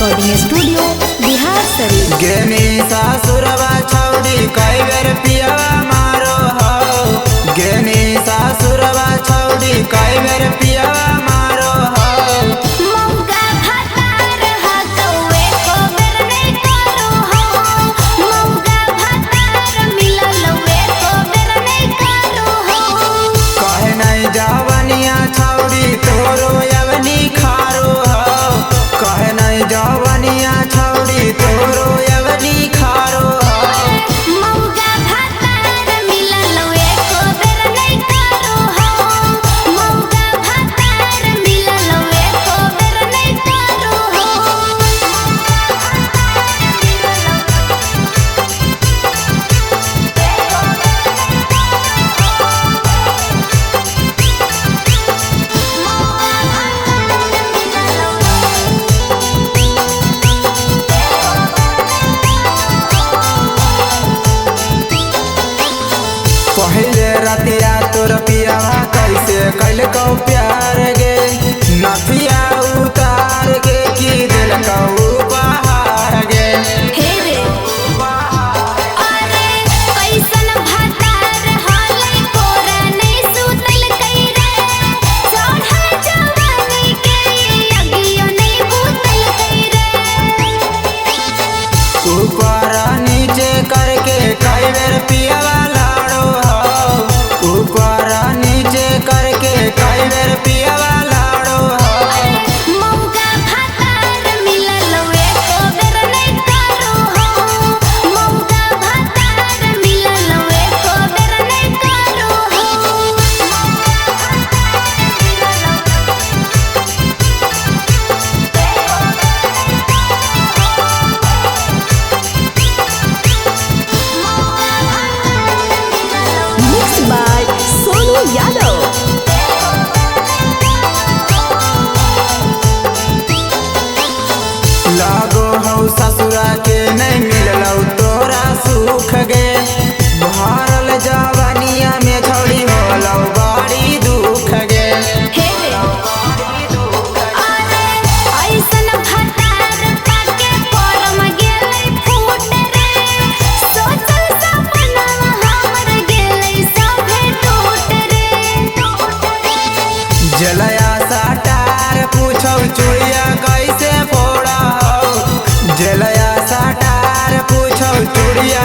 Recording studio Bihar Sharif. गेनी सासुरवा छौड़ी कई बेर पियवा मारो हो। गेनी सासुरवा छौड़ी कई बेर पियवा मारो हो। मौका भातार हा कौवे को बेर नहीं करो हो। मौका भातार मिलल वे को बेर नहीं करो हो। कहे नहीं जवनिया छौड़ी तोरो यवनी खारो हो। कहे नहीं जवनिया छौड़ी तोरो यवनी खारो हो। मौका भातार मिलल वे को बेर नहीं करो हो। मौका भातार मिलल वे को बेर नहीं करो हो। पहले रतिया तोर पियावा कैसे कैल को प्यार गे। नथिया उतार के की दिल को उपहार गे। हे रे अरे कैसन भातार हालै कोरा नहीं सुतल कई रे। चढ़ल जवानी के अगियो नहीं बुतल कई रे। ऊपर नीचे करके कई बेर पियावा लाड़ो हो। ऊपर नीचे करके कई बेर पियावा लाड़ो हो। मौका भातार मिलल वे को बेर नहीं करो हो। मौका भातार मिलल वे को बेर नहीं करो हो। Mixed by Sonu Yadav। लागो हो ससुरा के नहीं मिललौ तोरा सुख गे। भरल जवानिया में छौड़ी होलौ बड़ी दुख गे। हे रे अरे ऐसन भातार पाके परम गेलै फूट रे। सोचल सपना हमर गेलै सभे टूट रे। जलया साटार पूछौ चूड़िया कैसे फोड़ा हो। जलया साटार पूछौ चूड़िया